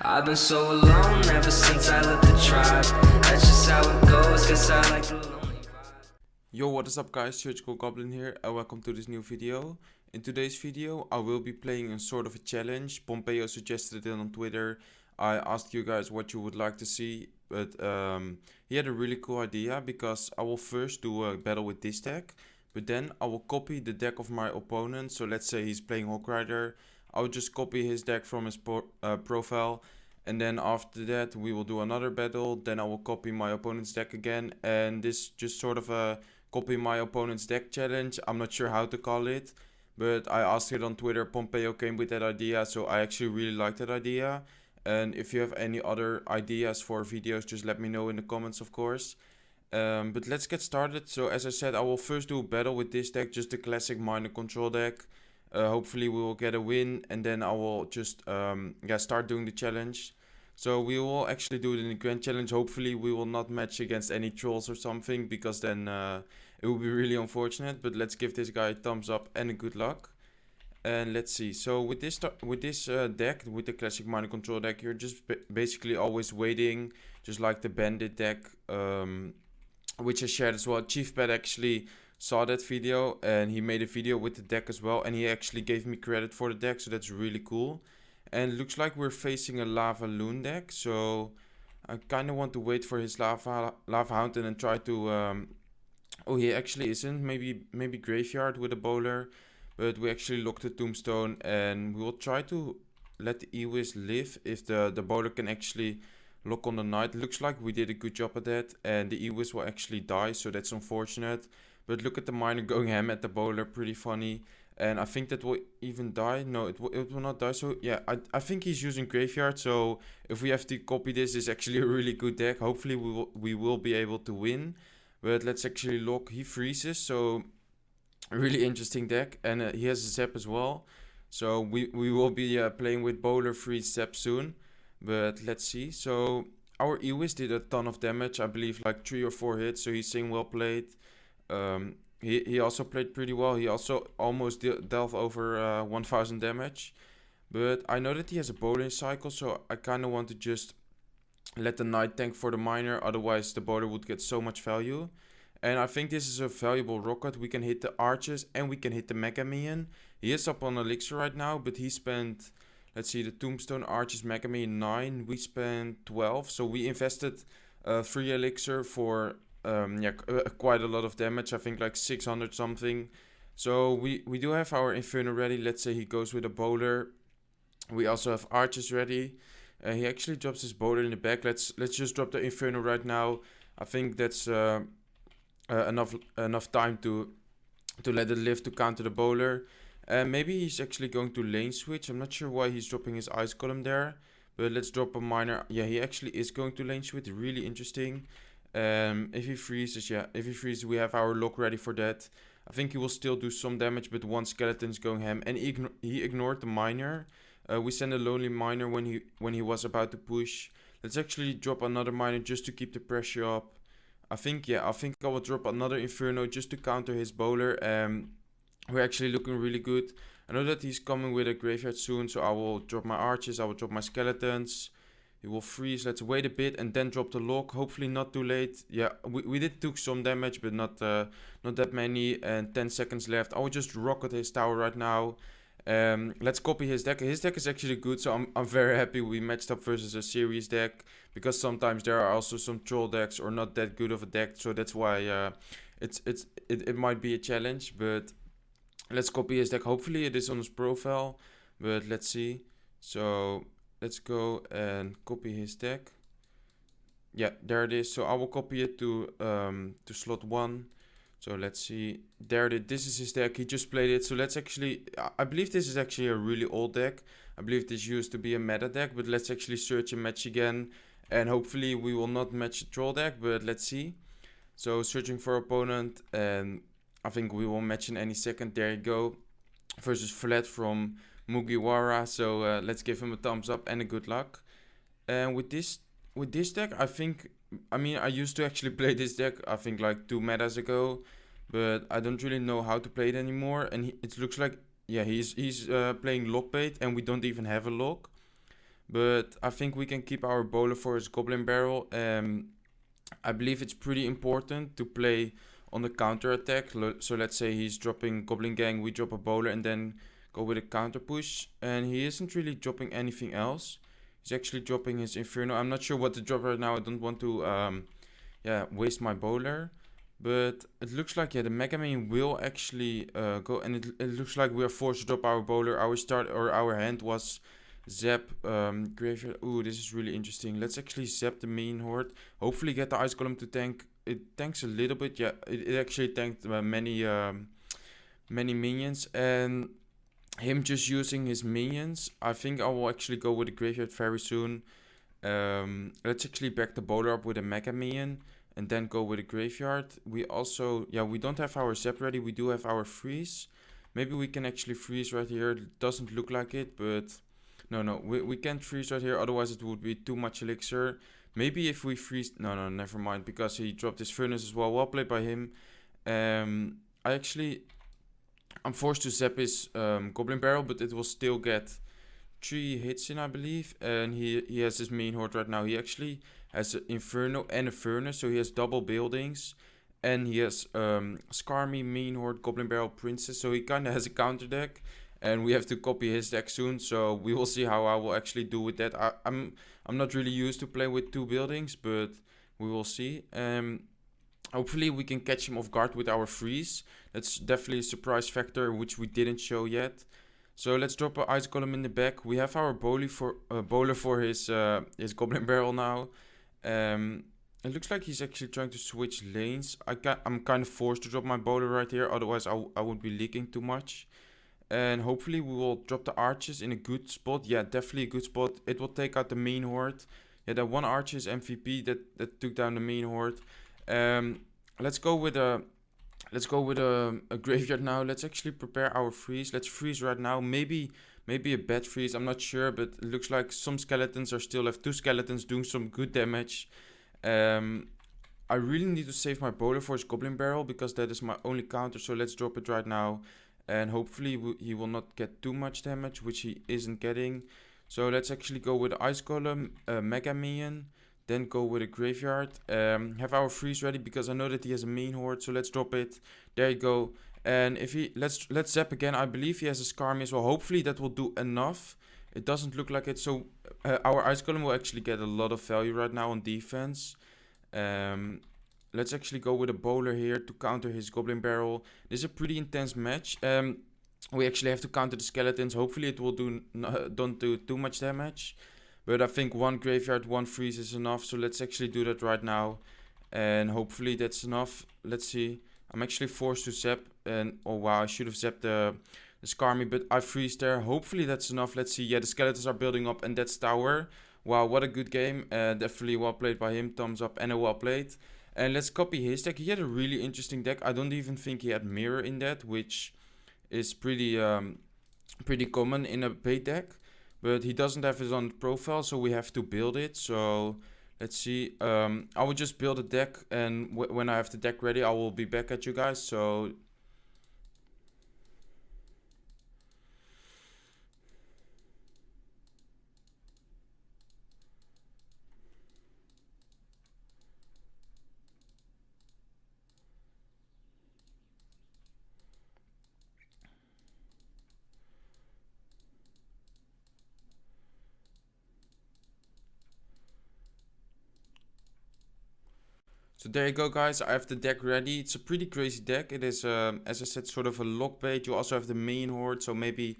I've been so alone ever since I left the tribe. That's just how it goes, guess I like the lonely vibe. Yo, what is up guys, SurgicalGoblin here and welcome to this new video. In today's video I will be playing a sort of a challenge. Pompeo suggested it on Twitter. I asked you guys what you would like to see, but he had a really cool idea because I will first do a battle with this deck, but then I will copy the deck of my opponent. So let's say he's playing Hawk Rider, I will just copy his deck from his profile, and then after that we will do another battle. Then I will copy my opponent's deck again, and this just sort of a copy my opponent's deck challenge. I'm not sure how to call it, but I asked it on Twitter. Pompeo came with that idea, so I actually really like that idea. And if you have any other ideas for videos, just let me know in the comments, of course. But let's get started. So as I said, I will first do a battle with this deck, just the classic minor control deck. Hopefully we will get a win, and then I will just start doing the challenge. So we will actually do it in the grand challenge. Hopefully we will not match against any trolls or something, because then it will be really unfortunate. But let's give this guy a thumbs up and a good luck. And let's see. So with this deck, with the classic minor control deck, you're just basically always waiting, just like the bandit deck, which I shared as well. Chief Pet actually saw that video and he made a video with the deck as well, and he actually gave me credit for the deck, so that's really cool. And it looks like we're facing a Lava Loon deck, so I kind of want to wait for his Lava Hound and then try to oh, he actually isn't. Maybe Graveyard with a bowler, but we actually locked the Tombstone, and we will try to let the Ewis live if the bowler can actually lock on the Knight. Looks like we did a good job at that, and the Ewis will actually die, so that's unfortunate. But look at the miner going ham at the bowler, pretty funny. And I think that will even die. No, it will not die. So yeah, I think he's using Graveyard. So if we have to copy this, it's actually a really good deck. Hopefully we will be able to win. But let's actually lock. He freezes, so a really interesting deck. And he has a Zap as well. So we will be playing with bowler freeze Zap soon. But let's see. So our Ewis did a ton of damage. I believe like 3 or 4 hits. So he's saying well played. He also played pretty well. He also almost dealt over 1000 damage. But I know that he has a bowling cycle, so I kind of want to just let the Knight tank for the miner. Otherwise the bowler would get so much value. And I think this is a valuable rocket. We can hit the archers and we can hit the Mega Minion. He is up on Elixir right now, but he spent, let's see, the Tombstone, Archers, Mega Minion 9. We spent 12, so we invested 3 Elixir for quite a lot of damage. I think like 600 something. So we do have our Inferno ready. Let's say he goes with a bowler. We also have archers ready. He actually drops his bowler in the back. Let's just drop the Inferno right now. I think that's enough time to let it live to counter the bowler. Maybe he's actually going to lane switch. I'm not sure why he's dropping his ice column there, but let's drop a miner. Yeah, he actually is going to lane switch. Really interesting. If he freezes, we have our lock ready for that. I think he will still do some damage, but one skeleton is going ham, and he ignored the miner. We sent a lonely miner when he was about to push. Let's actually drop another miner just to keep the pressure up. I think I will drop another Inferno just to counter his bowler. We're actually looking really good. I know that he's coming with a graveyard soon, so I will drop my archers, I will drop my skeletons. He will freeze. Let's wait a bit and then drop the lock. Hopefully not too late. Yeah, we did took some damage, but not that many. And 10 seconds left. I will just rocket his tower right now. Let's copy his deck. His deck is actually good, so I'm very happy we matched up versus a serious deck, because sometimes there are also some troll decks or not that good of a deck. So that's why it might be a challenge. But let's copy his deck. Hopefully it is on his profile, but let's see. So let's go and copy his deck. Yeah, there it is. So I will copy it to slot 1. So let's see. There it is. This is his deck. He just played it. So let's actually, I believe this is actually a really old deck. I believe this used to be a meta deck, but let's actually search and match again. And hopefully we will not match the troll deck, but let's see. So searching for opponent, and I think we will match in any second. There you go. Versus Flat from Mugiwara. So let's give him a thumbs up and a good luck. And with this deck, I used to actually play this deck, I think like 2 metas ago, but I don't really know how to play it anymore. And it looks like yeah, he's playing lock bait, and we don't even have a lock. But I think we can keep our bowler for his goblin barrel. I believe it's pretty important to play on the counter attack. So let's say he's dropping goblin gang, we drop a bowler, and then go with a counter push. And he isn't really dropping anything else. He's actually dropping his inferno. I'm not sure what to drop right now. I don't want to waste my bowler. But it looks like, yeah, the Mega Man will actually go, and it looks like we are forced to drop our bowler. Our hand was zap graveyard. Ooh, this is really interesting. Let's actually zap the main horde. Hopefully get the ice golem to tank. It tanks a little bit. Yeah, it actually tanked many minions, and him just using his minions. I think I will actually go with the graveyard very soon. Let's actually back the bowler up with a Mega Minion, and then go with a graveyard. We also, yeah, we don't have our zap ready. We do have our freeze. Maybe we can actually freeze right here. It doesn't look like it, but no, we can't freeze right here. Otherwise it would be too much elixir. Maybe if we freeze, no, never mind, because he dropped his furnace as well. Well played by him. I'm forced to zap his goblin barrel, but it will still get 3 hits in, I believe. And he has his main horde right now. He actually has an inferno and a furnace, so he has double buildings. And he has Skarmy, main horde, goblin barrel, princess. So he kind of has a counter deck, and we have to copy his deck soon. So we will see how I will actually do with that. I'm not really used to play with 2 buildings, but we will see. Hopefully we can catch him off guard with our freeze. That's definitely a surprise factor, which we didn't show yet. So let's drop an ice golem in the back. We have our bowler for his goblin barrel now. It looks like he's actually trying to switch lanes. I'm kind of forced to drop my bowler right here, otherwise I would be leaking too much. And hopefully we will drop the archers in a good spot. Yeah, definitely a good spot. It will take out the main horde. Yeah, that one archer is MVP that took down the main horde. Let's go with a graveyard now. Let's actually prepare our freeze. Let's freeze right now. Maybe a bad freeze. I'm not sure, but it looks like some skeletons are still left. 2 skeletons doing some good damage. I really need to save my bowler for his goblin barrel, because that is my only counter. So let's drop it right now. And hopefully he will not get too much damage, which he isn't getting. So let's actually go with Ice Golem, Mega Minion, then go with a graveyard. Have our freeze ready, because I know that he has a main horde. So let's drop it. There you go. And if let's zap again. I believe he has a Skarmy as well. Hopefully that will do enough. It doesn't look like it. So our Ice Golem will actually get a lot of value right now on defense. Let's actually go with a bowler here to counter his goblin barrel. This is a pretty intense match. We actually have to counter the skeletons. Hopefully it will don't do too much damage. But I think 1 graveyard, 1 freeze is enough. So let's actually do that right now. And hopefully that's enough. Let's see. I'm actually forced to zap. And oh wow, I should have zapped the Skarmy, but I freeze there. Hopefully that's enough. Let's see. Yeah, the skeletons are building up, and that's tower. Wow, what a good game. Definitely well played by him. Thumbs up and a well played. And let's copy his deck. He had a really interesting deck. I don't even think he had mirror in that, which is pretty common in a bait deck. But he doesn't have his own profile, so we have to build it. So let's see. I will just build a deck, and when I have the deck ready, I will be back at you guys. So So there you go, guys. I have the deck ready. It's a pretty crazy deck. It is, as I said, sort of a lock bait. You also have the main horde, so maybe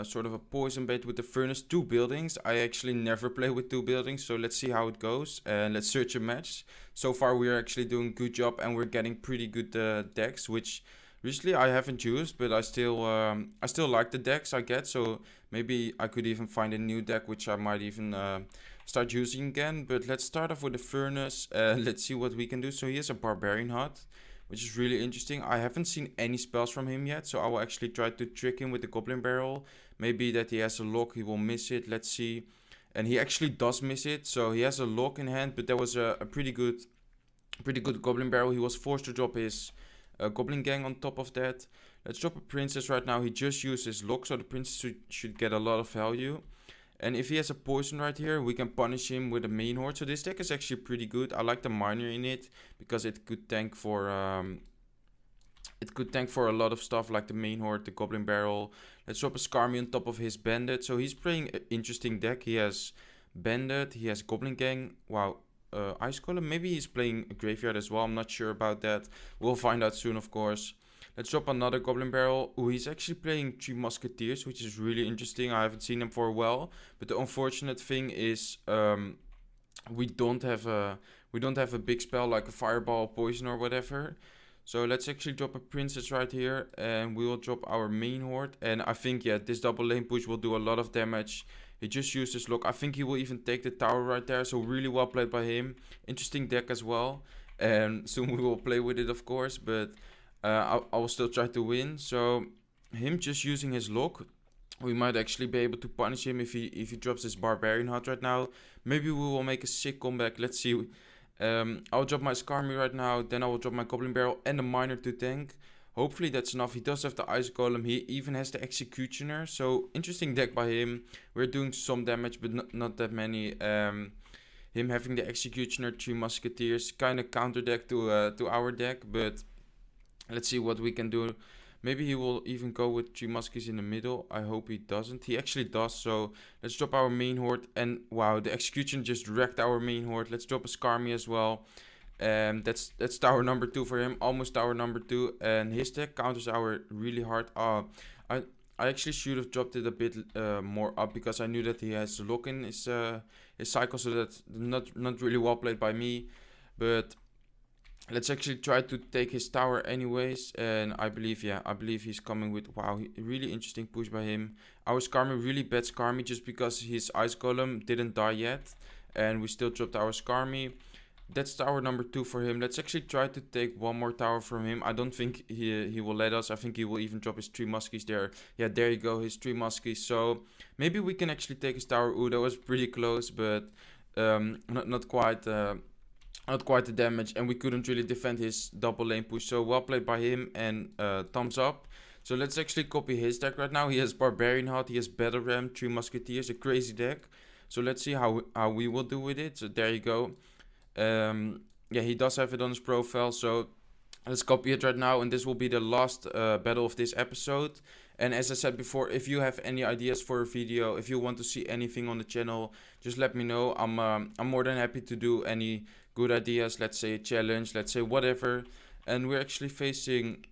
sort of a poison bait with the furnace. 2 buildings. I actually never play with 2 buildings, so let's see how it goes. Let's search a match. So far, we are actually doing a good job, and we're getting pretty good decks, which recently I haven't used, but I still like the decks I get. So maybe I could even find a new deck, which I might even start using again. But let's start off with the furnace. Let's see what we can do. So he has a barbarian hut, which is really interesting. I haven't seen any spells from him yet, so I will actually try to trick him with the goblin barrel. Maybe that he has a lock, he will miss it. Let's see. And he actually does miss it, so he has a lock in hand, but there was a pretty good goblin barrel. He was forced to drop his goblin gang on top of that. Let's drop a princess right now. He just used his lock, so the princess should get a lot of value. And if he has a poison right here, we can punish him with a main horde. So this deck is actually pretty good. I like the miner in it because it could tank for a lot of stuff like the main horde, the goblin barrel. Let's drop a Skarmy on top of his bandit. So he's playing an interesting deck. He has bandit, he has goblin gang. Wow, ice golem. Maybe he's playing a graveyard as well. I'm not sure about that. We'll find out soon, of course. Let's drop another goblin barrel. Oh, he's actually playing 3 musketeers, which is really interesting. I haven't seen him for a while. But the unfortunate thing is we don't have a big spell like a fireball, poison or whatever. So let's actually drop a princess right here, and we will drop our main horde. And I think, yeah, this double lane push will do a lot of damage. He just used his lock. I think he will even take the tower right there. So really well played by him. Interesting deck as well. And soon we will play with it, of course. But I will still try to win. So him just using his lock, we might actually be able to punish him if he drops his barbarian hut right now. Maybe we will make a sick comeback. Let's see. I'll drop my Skarmy right now. Then I will drop my goblin barrel and the miner to tank. Hopefully that's enough. He does have the ice golem. He even has the executioner. So interesting deck by him. We're doing some damage, but not that many. Him having the executioner, 3 musketeers, kind of counter deck to our deck, but let's see what we can do. Maybe he will even go with 3 muskies in the middle. I hope he doesn't. He actually does. So let's drop our main horde. And wow, the execution just wrecked our main horde. Let's drop a Skarmy as well. That's tower number 2 for him. Almost tower number 2. And his deck counters our really hard. I actually should have dropped it a bit more up because I knew that he has lock in his cycle. So that's not really well played by me. But let's actually try to take his tower anyways. And I believe he's coming with, wow, really interesting push by him. Our Skarmy, really bad Skarmy just because his ice golem didn't die yet. And we still dropped our Skarmy. That's tower number 2 for him. Let's actually try to take one more tower from him. I don't think he will let us. I think he will even drop his 3 muskies there. Yeah, there you go, his 3 muskies. So maybe we can actually take his tower. Ooh, that was pretty close, but not quite the damage, and we couldn't really defend his double lane push. So well played by him, and thumbs up. So let's actually copy his deck right now. He has barbarian hut, he has battle ram, 3 musketeers, a crazy deck. So let's see how we will do with it. So there you go. Yeah, he does have it on his profile. So let's copy it right now, and this will be the last battle of this episode. And as I said before, if you have any ideas for a video, if you want to see anything on the channel, just let me know. I'm more than happy to do any good ideas. Let's say a challenge, let's say whatever. And we're actually facing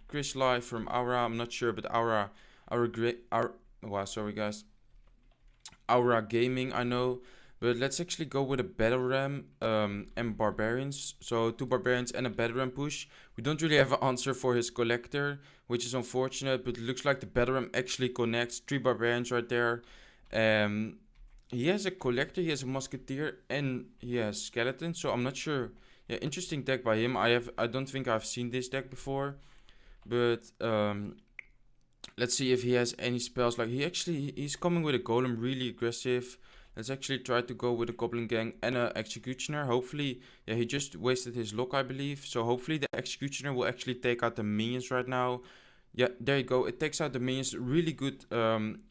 Chris Live from Aura. I'm not sure, but sorry guys, Aura Gaming, I know. But let's actually go with a battle ram and barbarians. So 2 barbarians and a battle ram push. We don't really have an answer for his collector, which is unfortunate. But it looks like the battle ram actually connects. 3 barbarians right there. He has a collector, he has a musketeer, and he has skeleton. So I'm not sure. Yeah, interesting deck by him. I don't think I've seen this deck before. But let's see if he has any spells. Like he's coming with a golem, really aggressive. Let's actually try to go with a goblin gang and an executioner. Hopefully, yeah, he just wasted his lock, I believe. So hopefully the executioner will actually take out the minions right now. Yeah, there you go. It takes out the minions. Really good,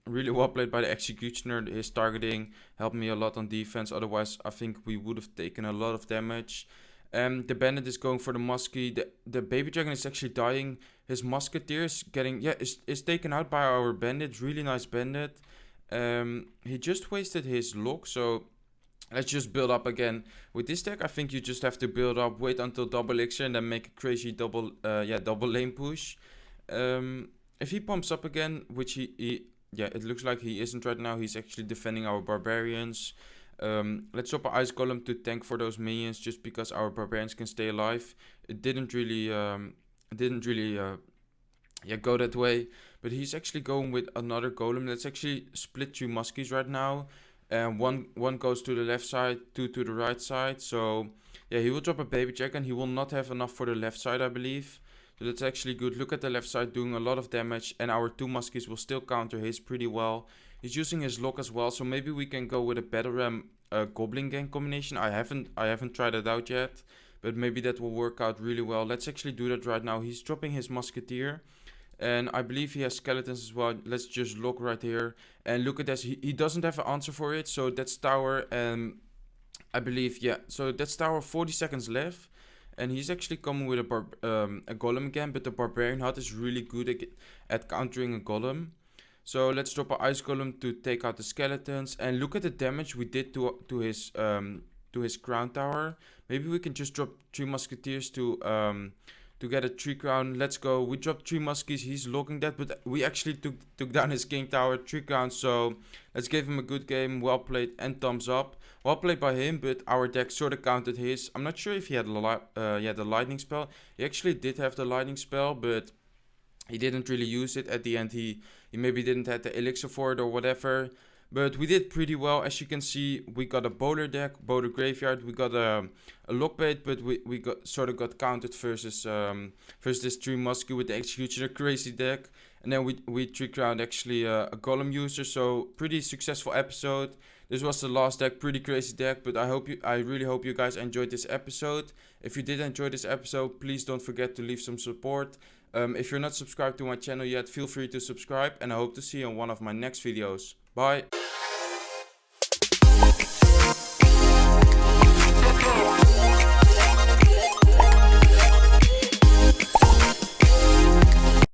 really well played by the executioner. His targeting helped me a lot on defense. Otherwise, I think we would have taken a lot of damage. The bandit is going for the muskie. The baby dragon is actually dying. His musketeer is getting, is taken out by our bandit. Really nice bandit. He just wasted his lock, so let's just build up again. With this deck, I think you just have to build up, wait until double elixir, and then make a crazy double lane push. If he pumps up again, which it looks like he isn't right now. He's actually defending our barbarians. Let's drop an ice golem to tank for those minions, just because our barbarians can stay alive. It didn't really go that way. But he's actually going with another golem. Let's actually split 2 muskies right now. And one goes to the left side, 2 to the right side. So yeah, he will drop a baby dragon. He will not have enough for the left side, I believe. So that's actually good. Look at the left side doing a lot of damage. And our 2 muskies will still counter his pretty well. He's using his lock as well. So maybe we can go with a battle ram goblin gang combination. I haven't tried it out yet. But maybe that will work out really well. Let's actually do that right now. He's dropping his musketeer. And I believe he has skeletons as well. Let's just look right here. And look at this. He doesn't have an answer for it. So that's tower. And I believe, yeah. So that's tower, 40 seconds left. And he's actually coming with a golem again. But the barbarian hut is really good at countering a golem. So let's drop an ice golem to take out the skeletons. And look at the damage we did to his crown tower. Maybe we can just drop 3 musketeers to get a 3 crown. Let's go. We dropped 3 muskies. He's logging that, but we actually took down his king tower, 3 crowns. So let's give him a good game. Well played and thumbs up. Well played by him, but our deck sort of counted his. I'm not sure if he had the lightning spell. He actually did have the lightning spell, but he didn't really use it. At the end, he maybe didn't have the elixir for it or whatever. But we did pretty well. As you can see, we got a bowler deck, bowler graveyard. We got a lockbait, but we got counted versus this 3 musky with the executioner, crazy deck. And then we 3 crowned actually a golem user. So pretty successful episode. This was the last deck, pretty crazy deck. But I really hope you guys enjoyed this episode. If you did enjoy this episode, please don't forget to leave some support. If you're not subscribed to my channel yet, feel free to subscribe. And I hope to see you on one of my next videos. Bye.